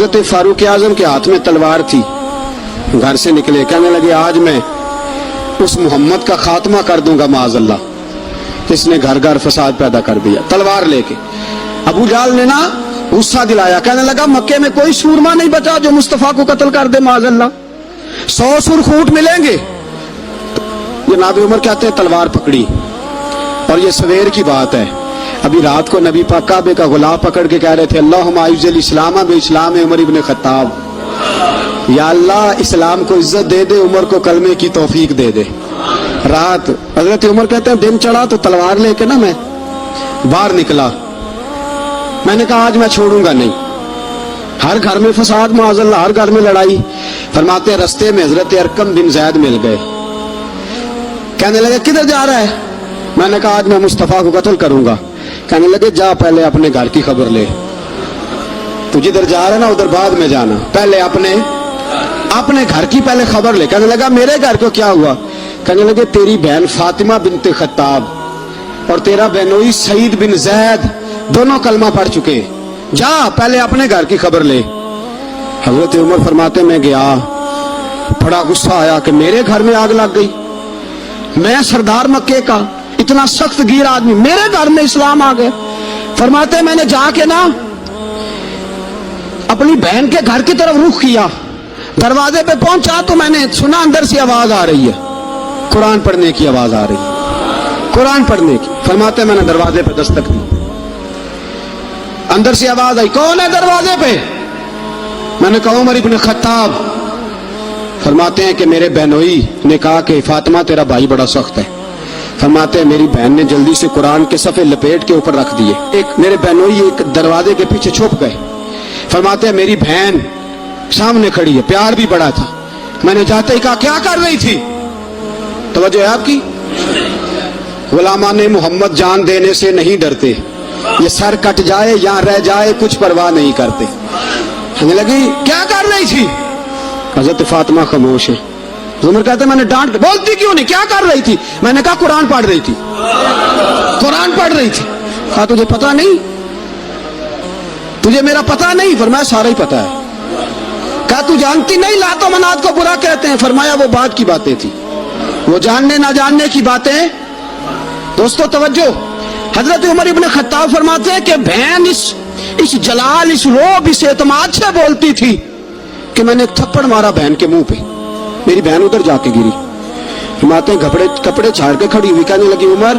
حضرت فاروق اعظم کے ہاتھ میں تلوار تھی، گھر سے نکلے، کہنے لگے آج میں اس محمد کا خاتمہ کر دوں گا معاذ اللہ، اس نے گھر گھر فساد پیدا کر دیا، تلوار لے کے۔ ابو جہل نے نا غصہ دلایا، کہنے لگا مکے میں کوئی سورما نہیں بچا جو مصطفیٰ کو قتل کر دے معاذ اللہ، 100 سرخوٹ ملیں گے۔ جناب عمر کہتے ہیں تلوار پکڑی، اور یہ سویر کی بات ہے، ابھی رات کو نبی پاک کعبے کا غلاف پکڑ کے کہہ رہے تھے اللہم اعز الاسلام باسلام عمر ابن خطاب، یا اللہ اسلام کو عزت دے دے، عمر کو کلمے کی توفیق دے دے۔ رات حضرت عمر کہتے ہیں دن چڑھا تو تلوار لے کے نا میں باہر نکلا، میں نے کہا آج میں چھوڑوں گا نہیں، ہر گھر میں فساد معاذ اللہ، ہر گھر میں لڑائی۔ فرماتے ہیں رستے میں حضرت ارقم بن زید مل گئے، کہنے لگے کدھر جا رہا ہے؟ میں نے کہا آج میں مصطفیٰ کو قتل کروں گا۔ کہنے لگے جا پہلے اپنے گھر کی خبر لے، تو جدھر جا رہا ہے نا ادھر بعد میں جانا، پہلے اپنے گھر کی پہلے خبر لے۔ کہنے لگا میرے گھر کو کیا ہوا؟ کہنے لگے تیری بہن فاطمہ بنت خطاب اور تیرا بہنوئی سعید بن زید دونوں کلمہ پڑھ چکے، جا پہلے اپنے گھر کی خبر لے۔ حضرت عمر فرماتے میں گیا، بڑا غصہ آیا کہ میرے گھر میں آگ لگ گئی، میں سردار مکے کا اتنا سخت گیر آدمی، میرے گھر میں اسلام آ گئے۔ فرماتے میں نے جا کے نا اپنی بہن کے گھر کی طرف رخ کیا، دروازے پہ پہنچا تو میں نے سنا اندر سے آواز آ رہی ہے، قرآن پڑھنے کی آواز آ رہی ہے، قرآن پڑھنے کی۔ فرماتے میں نے دروازے پہ دستک دی، اندر سے آواز آئی کون ہے دروازے پہ؟ میں نے کہا عمر ابن خطاب۔ فرماتے ہیں کہ میرے بہنوئی نے کہا کہ فاطمہ تیرا بھائی بڑا سخت ہے۔ فرماتے ہیں میری بہن نے جلدی سے قرآن کے صفحے لپیٹ کے اوپر رکھ دیے، ایک میرے بہنوئی ایک دروازے کے پیچھے چھپ گئے۔ فرماتے ہیں میری بہن سامنے کھڑی ہے، پیار بھی بڑا تھا، میں نے جاتے ہی کہا کیا کر رہی تھی؟ توجہ ہے آپ کی؟ غلامان محمد جان دینے سے نہیں ڈرتے، یہ سر کٹ جائے یا رہ جائے کچھ پرواہ نہیں کرتے۔ کہنے لگی کیا کر رہی تھی؟ حضرت فاطمہ خاموش ہے۔ عمر کہتے میں نے ڈانٹ، بولتی کیوں نہیں، کیا کر رہی تھی؟ میں نے کہا قرآن پڑھ رہی تھی، قرآن پڑھ رہی تھی۔ کہا تجھے پتا نہیں، تجھے میرا پتا نہیں؟ فرمایا سارا ہی پتا ہے۔ کہا تو جانتی نہیں لات و منات کو برا کہتے ہیں؟ فرمایا وہ بات کی باتیں تھی، وہ جاننے نہ جاننے کی باتیں۔ دوستو توجہ، حضرت عمر ابن خطاب فرماتے ہیں کہ بہن اس جلال، اس روب، اس اعتماد سے بولتی تھی کہ میں نے ایک تھپڑ مارا بہن کے منہ پہ، میری بہن ادھر جا کے گری۔ فرماتے ہیں کپڑے چھاڑ کے کھڑی ہوئی، کہنے لگی عمر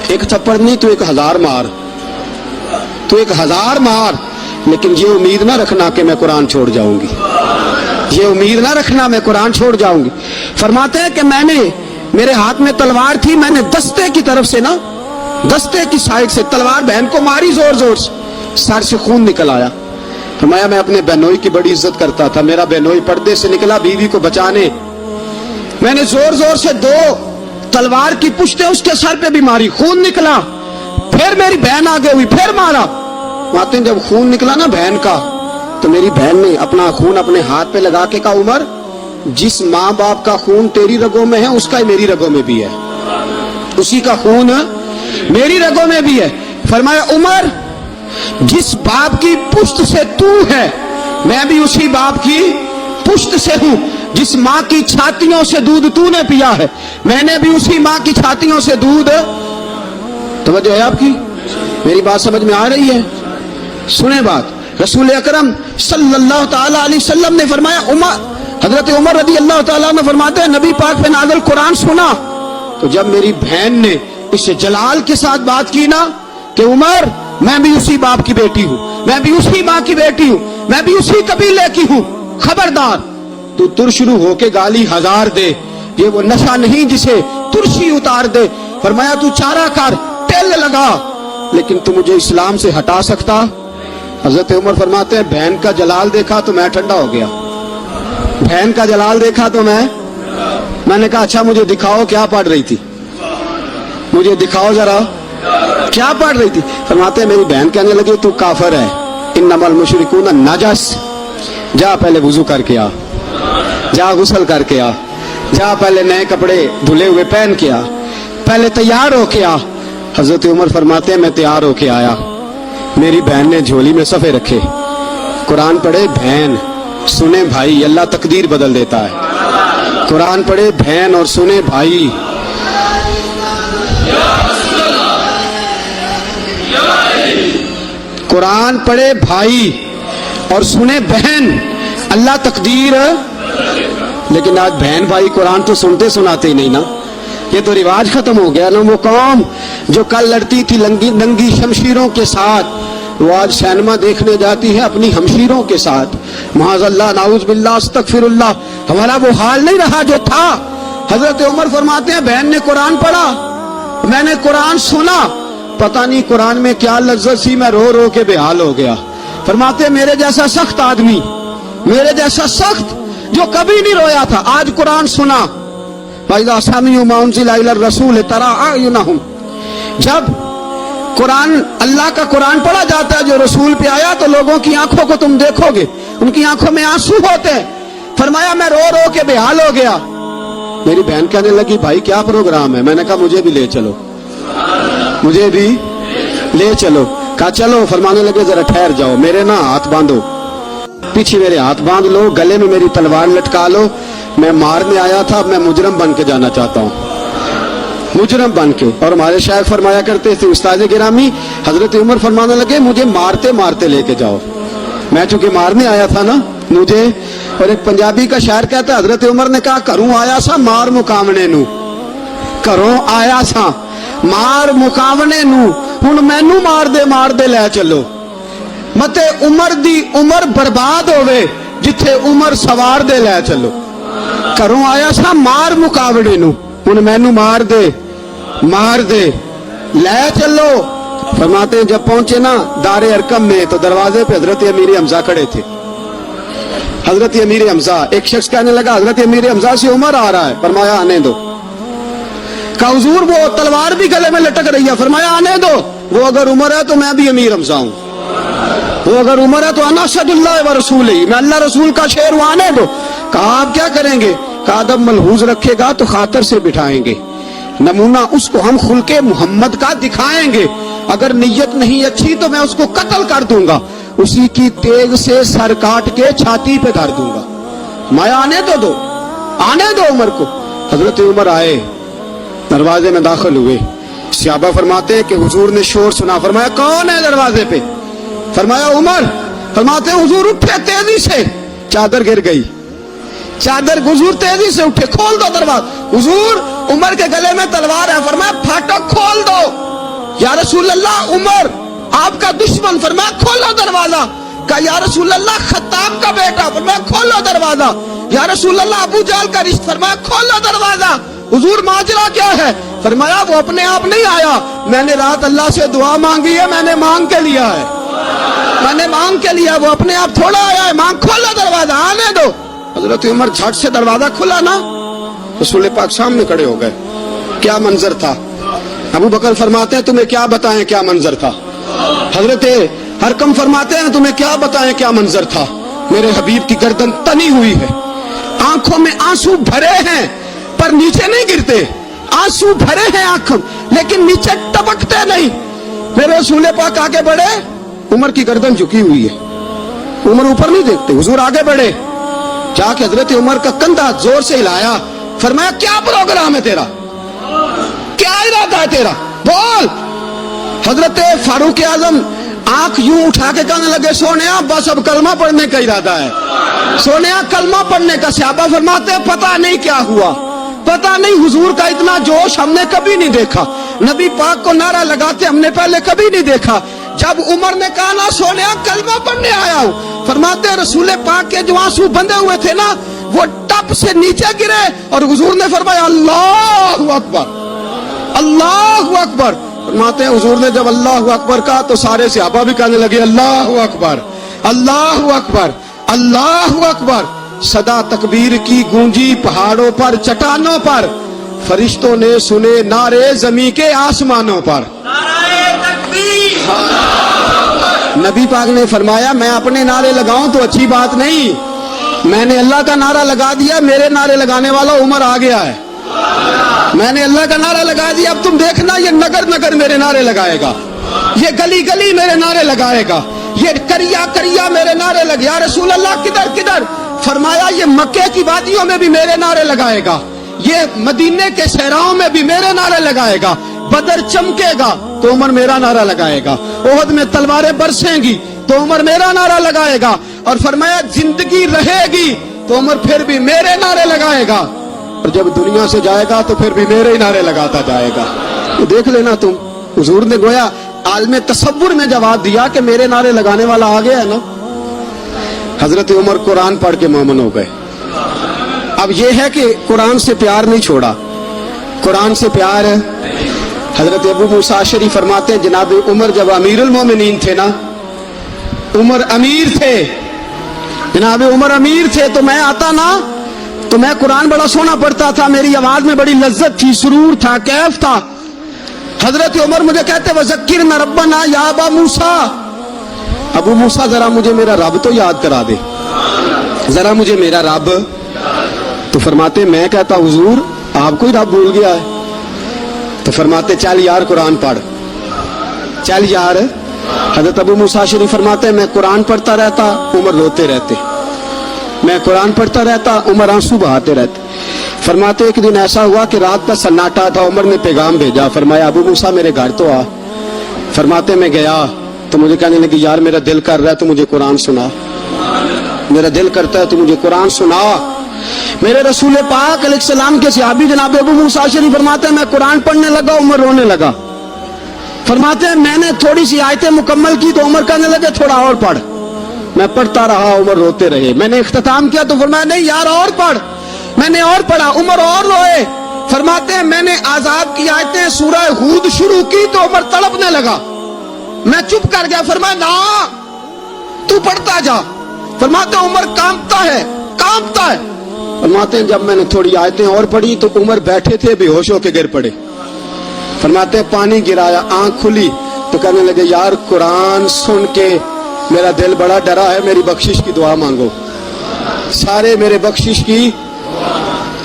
ایک تھپڑ نہیں تو 1000 مار، تو 1000 مار، لیکن یہ امید نہ رکھنا کہ میں قرآن چھوڑ جاؤں گی، یہ امید نہ رکھنا میں قرآن چھوڑ جاؤں گی۔ فرماتے ہیں کہ میرے ہاتھ میں تلوار تھی، میں نے دستے کی طرف سے نا، دستے کی سائڈ سے تلوار بہن کو ماری زور زور سے، سر سے خون نکل آیا۔ فرمایا میں اپنے بہنوئی کی بڑی عزت کرتا تھا، میرا بہنوئی پردے سے نکلا بیوی کو بچانے، میں نے زور زور سے 2 تلوار کی پشتیں اس کے سر پہ بھی ماری، خون نکلا، پھر میری بہن آگے ہوئی، پھر مارا۔ ماتے جب خون نکلا نا بہن کا تو میری بہن نے اپنا خون اپنے ہاتھ پہ لگا کے کہا عمر جس ماں باپ کا خون تیری رگوں میں ہے اس کا ہی میری رگوں میں بھی ہے، اسی کا خون میری رگوں میں بھی ہے۔ فرمایا عمر جس باپ کی پشت سے تو ہے میں بھی اسی باپ کی پشت سے ہوں، جس ماں کی چھاتیوں سے دودھ تو نے پیا ہے میں نے بھی اسی ماں کی چھاتیوں سے دودھ۔ توجہ ہے آپ کی؟ میری بات سمجھ میں آ رہی ہے؟ سنیں بات، رسول اکرم صلی اللہ تعالی علیہ وسلم نے فرمایا، حضرت عمر رضی اللہ تعالیٰ عنہ فرماتے ہیں نبی پاک پہ نازل قرآن سنا تو جب میری بہن نے اس جلال کے ساتھ بات کی نا کہ عمر میں بھی اسی باپ کی بیٹی ہوں، میں بھی اسی ماں کی بیٹی ہوں، میں بھی اسی قبیلے کی ہوں، خبردار تو ترشرو ہو کے گالی 1000 دے، یہ وہ نشہ نہیں جسے ترشی اتار دے۔ فرمایا تو چارہ کر، تیل لگا، لیکن تو مجھے اسلام سے ہٹا سکتا؟ حضرت عمر فرماتے ہیں بہن کا جلال دیکھا تو میں ٹھنڈا ہو گیا، بہن کا جلال دیکھا تو میں نے کہا اچھا مجھے دکھاؤ کیا پڑھ رہی تھی، مجھے دکھاؤ ذرا کیا پڑھ رہی تھی۔ فرماتے ہیں میری بہن کہنے لگی تو کافر ہے، انما المشرکون نجس، جا پہلے وضو کر کے آ، جا غسل کر کے آ، جا پہلے نئے کپڑے دھلے ہوئے پہن کے آ، پہلے تیار ہو کے آ۔ حضرت عمر فرماتے ہیں میں تیار ہو کے آیا، میری بہن نے جھولی میں صفحے رکھے، قرآن پڑھے بہن، سنے بھائی، اللہ تقدیر بدل دیتا ہے۔ قرآن پڑھے بہن اور سنے بھائی، قرآن پڑھے بھائی اور سنے بہن، اللہ تقدیر۔ لیکن آج بہن بھائی قرآن تو سنتے سناتے ہی نہیں نا، یہ تو رواج ختم ہو گیا نا۔ وہ قوم جو کل لڑتی تھی ننگی شمشیروں کے ساتھ، وہ آج سینما دیکھنے جاتی ہے اپنی ہمشیروں کے ساتھ۔ معاذ اللہ، نعوذ باللہ، استغفر اللہ۔ ہمارا وہ حال نہیں رہا جو تھا۔ حضرت عمر فرماتے ہیں بہن نے قرآن پڑھا، میں نے قرآن سنا، پتہ نہیں قرآن میں کیا لذت سی، میں رو رو کے بے حال ہو گیا۔ فرماتے ہیں میرے جیسا سخت آدمی، میرے جیسا سخت جو کبھی نہیں رویا تھا، آج قرآن سنا۔ وَإِذَا سَمِعُوا مَا أُنزِلَ إِلَى الرَّسُولِ تَرَىٰ أَعْيُنَهُمْ، جب قرآن، اللہ کا قرآن پڑھا جاتا ہے جو رسول پہ آیا، تو لوگوں کی آنکھوں کو تم دیکھو گے، ان کی آنکھوں میں آنسو ہوتے ہیں۔ فرمایا میں رو رو کے بے حال ہو گیا۔ میری بہن کہنے لگی بھائی کیا پروگرام ہے؟ میں نے کہا مجھے بھی لے چلو، مجھے بھی لے چلو۔ کہا چلو۔ فرمانے لگے ذرا ٹھہر جاؤ، میرے نا ہاتھ باندھو، پیچھے میرے ہاتھ باندھ لو، گلے میں میری تلوار لٹکا لو، میں مارنے آیا تھا، میں مجرم بن کے جانا چاہتا ہوں، مجرم بن کے۔ اور ہمارے شیخ فرمایا کرتے تھے، استاد گرامی حضرت عمر فرمانے لگے مجھے مارتے مارتے لے کے جاؤ، میں چونکہ مارنے آیا تھا نا مجھے۔ اور ایک پنجابی کا شاعر کہتا ہے حضرت عمر نے کہا گھروں آیا سا مار مکاونے نو، گھروں آیا سا مار مکاونے نو، ہن مینوں مار دے لے چلو، متے عمر دی عمر برباد ہوئے جتھے عمر سوار دے لے چلو۔ گھروں آیا سا مار مکاونے نو، ہن مینوں مار دے لے چلو۔ فرماتے ہیں جب پہنچے نا دار ارقم میں تو دروازے پہ حضرت امیر حمزہ کھڑے تھے۔ حضرت امیر حمزہ، ایک شخص کہنے لگا حضرت امیر حمزہ سے عمر آ رہا ہے۔ فرمایا آنے دو۔ کہا حضور وہ تلوار بھی گلے میں لٹک رہی ہے۔ فرمایا آنے دو، وہ اگر عمر ہے تو میں بھی امیر حمزہ ہوں، وہ اگر عمر ہے تو انا اشہد اللہ و رسول ہی، میں اللہ رسول کا شعر ہوں، آنے دو۔ کہا آپ کیا کریں گے؟ کہا ادب ملحوظ رکھے گا تو خاطر سے بٹھائیں گے، نمونہ اس کو ہم خلق محمد کا دکھائیں گے، اگر نیت نہیں اچھی تو میں اس کو قتل کر دوں گا، اسی کی تیغ سے سر کاٹ کے چھاتی پہ دھر دوں گا۔ میں آنے تو دو، آنے دو عمر کو۔ حضرت عمر آئے، دروازے میں داخل ہوئے۔ صحابہ فرماتے ہیں کہ حضور نے شور سنا۔ فرمایا کون ہے دروازے پہ؟ فرمایا عمر۔ فرماتے ہیں حضور اٹھے تیزی سے، چادر گر گئی، چادر، حضور تیزی سے اٹھے، کھول دو دروازہ۔ حضور عمر کے گلے میں تلوار ہے۔ فرمایا پھاٹک کھول دو۔ یا رسول اللہ عمر آپ کا دشمن۔ فرمایا کھولو دروازہ۔ کہا یا رسول اللہ خطاب کا بیٹا۔ فرمایا کھولو دروازہ۔ یا رسول اللہ ابو جہل کا رشتہ۔ فرمایا کھولو دروازہ۔ حضور ماجرا کیا ہے؟ فرمایا وہ اپنے آپ نہیں آیا، میں نے رات اللہ سے دعا مانگی ہے، میں نے مانگ کے لیا ہے، میں نے مانگ کے لیا، وہ اپنے آپ تھوڑا آیا ہے، مانگ۔ کھولو دروازہ، آنے دو۔ حضرت عمر جھٹ سے دروازہ کھلا نا، رسول پاک سامنے کھڑے ہو گئے۔ کیا منظر تھا؟ ابو بکر فرماتے ہیں تمہیں کیا بتائیں کیا منظر تھا؟ حضرت حرکم فرماتے ہیں تمہیں کیا بتائیں کیا منظر تھا؟ میرے حبیب کی گردن تنی ہوئی ہے، آنکھوں میں آنسو بھرے ہیں پر نیچے نہیں گرتے، آنسو بھرے ہیں آنکھوں لیکن نیچے ٹپکتے نہیں۔ میرے رسول پاک آگے بڑھے، عمر کی گردن جھکی ہوئی ہے، عمر اوپر نہیں دیکھتے۔ حضور آگے بڑھے، جا کے حضرت عمر کا کندھا زور سے ہلایا۔ فرمایا کیا پروگرام ہے تیرا؟ کیا ارادہ ہے تیرا؟ بول۔ حضرت فاروق اعظم آنکھ یوں اٹھا کے کہنے لگے سونیا بس اب کلمہ پڑھنے کا ارادہ ہے، سونیا کلمہ پڑھنے کا۔ صحابہ فرماتے ہیں پتہ نہیں کیا ہوا، پتہ نہیں، حضور کا اتنا جوش ہم نے کبھی نہیں دیکھا، نبی پاک کو نعرہ لگاتے ہم نے پہلے کبھی نہیں دیکھا۔ جب عمر نے کہا نا سونیا کلمہ پڑھنے آیا ہوں، فرماتے ہیں رسول پاک کے جو آنسو بندے ہوئے تھے نا وہ ٹپ سے نیچے گرے اور حضور نے فرمایا اللہ اکبر، اللہ اکبر۔ فرماتے ہیں حضور نے جب اللہ اکبر کہا تو سارے صحابہ بھی کہنے لگے اللہ اکبر، اللہ اکبر، اللہ اکبر۔ صدا تکبیر کی گونجی پہاڑوں پر، چٹانوں پر، فرشتوں نے سنے نعرے زمین کے آسمانوں پر۔ نبی پاک نے فرمایا میں اپنے نعرے لگاؤں تو اچھی بات نہیں، میں نے اللہ کا نعرہ لگا دیا، میرے نعرے لگانے والا عمر آ گیا ہے، میں نے اللہ کا نعرہ لگا دیا، اب تم دیکھنا یہ نگر نگر میرے نعرے لگائے گا، یہ گلی گلی میرے نعرے لگائے گا، یہ کریا کریا میرے نعرے لگے، یا رسول اللہ کدھر کدھر؟ فرمایا یہ مکے کی وادیوں میں بھی میرے نعرے لگائے گا، یہ مدینے کے صحراؤں میں بھی میرے نعرے لگائے گا، بدر چمکے گا تو عمر میرا نعرہ لگائے گا، احد میں تلواریں برسیں گی تو عمر میرا نعرہ لگائے گا، اور فرمایا زندگی رہے گی تو عمر پھر بھی میرے نعرے لگائے گا، اور جب دنیا سے جائے گا تو پھر بھی میرے ہی نعرے لگاتا جائے گا۔ تو دیکھ لینا تم، حضور نے گویا عالم تصور میں جواب دیا کہ میرے نعرے لگانے والا آ گیا ہے نا۔ حضرت عمر قرآن پڑھ کے مومن ہو گئے۔ اب یہ ہے کہ قرآن سے پیار نہیں چھوڑا، قرآن سے پیار ہے۔ حضرت ابو موسیٰ اشعری فرماتے ہیں جناب عمر جب امیر المومنین تھے نا، عمر امیر تھے، جناب عمر امیر تھے، تو میں آتا نا تو میں قرآن بڑا سونا پڑھتا تھا، میری آواز میں بڑی لذت تھی، سرور تھا، کیف تھا۔ حضرت عمر مجھے کہتے وذکرنا ربنا یا ابا موسیٰ، ابو موسیٰ ذرا مجھے میرا رب تو یاد کرا دے، ذرا مجھے میرا رب۔ تو فرماتے میں کہتا حضور آپ کو ہی رب بھول گیا ہے؟ تو فرماتے چل یار قرآن پڑھ، چل یار۔ حضرت ابو موسیٰ شریف فرماتے ہیں میں قرآن پڑھتا رہتا، عمر روتے رہتے، میں قرآن پڑھتا رہتا، عمر آنسو بہاتے رہتے۔ فرماتے ایک دن ایسا ہوا کہ رات کا سناٹا تھا، عمر نے پیغام بھیجا، فرمایا ابو موسیٰ میرے گھر تو آ۔ فرماتے میں گیا تو مجھے کہنے لگی یار میرا دل کر رہا ہے تو مجھے قرآن سنا، میرا دل کرتا ہے تو مجھے قرآن سنا۔ میرے رسول پاک علیہ السلام کے صحابی جناب ابو موسیٰ شریف فرماتے ہیں میں قرآن پڑھنے لگا، عمر رونے لگا۔ فرماتے ہیں میں نے تھوڑی سی آیتیں مکمل کی تو عمر کہنے لگے تھوڑا اور پڑھ، میں پڑھتا رہا، عمر روتے رہے۔ میں نے اختتام کیا تو فرمایا نہیں یار اور پڑھ، میں نے اور پڑھا، عمر اور روئے۔ فرماتے ہیں میں نے عذاب کی آیتیں سورہ ہود شروع کی تو عمر تڑپنے لگا، میں چپ کر گیا، فرمایا نا تو پڑھتا جا۔ فرماتے ہیں عمر کانپتا ہے، کانپتا ہے۔ فرماتے ہیں جب میں نے تھوڑی آیتیں اور پڑھی تو عمر بیٹھے تھے بے ہوش ہو کے گر پڑے۔ فرماتے ہیں پانی گرایا، آنکھ کھلی تو کہنے لگے یار قرآن سن کے میرا دل بڑا ڈرا ہے، میری بخشش کی دعا مانگو، سارے میرے بخشش کی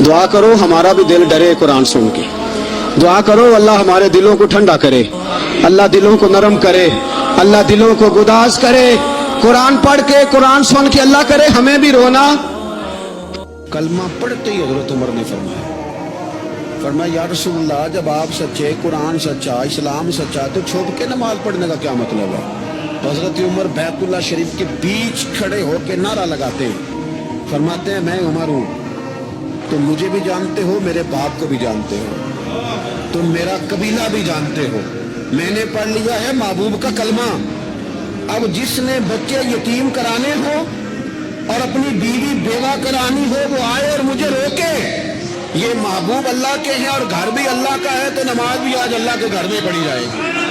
دعا کرو، ہمارا بھی دل ڈرے قرآن سن کے، دعا کرو اللہ ہمارے دلوں کو ٹھنڈا کرے، اللہ دلوں کو نرم کرے، اللہ دلوں کو گداز کرے، قرآن پڑھ کے قرآن سن کے اللہ کرے ہمیں بھی رونا۔ کلمہ پڑھتے ہی حضرت عمر نے فرمایا یا رسول اللہ جب آپ سچے، قرآن سچا، اسلام سچا، تو چھپ کے نماز پڑھنے کا کیا مطلب ہے؟ حضرت عمر بیت اللہ شریف کے بیچ کھڑے ہو کے نعرہ لگاتے ہیں، فرماتے ہیں میں عمر ہوں، تم مجھے بھی جانتے ہو، میرے باپ کو بھی جانتے ہو، تم میرا قبیلہ بھی جانتے ہو، میں نے پڑھ لیا ہے محبوب کا کلمہ۔ اب جس نے بچے یتیم کرانے ہو اور اپنی بیوی بیوہ کرانی ہو وہ آئے اور مجھے روکے، یہ محبوب اللہ کے ہیں اور گھر بھی اللہ کا ہے تو نماز بھی آج اللہ کے گھر میں پڑھی جائے گی۔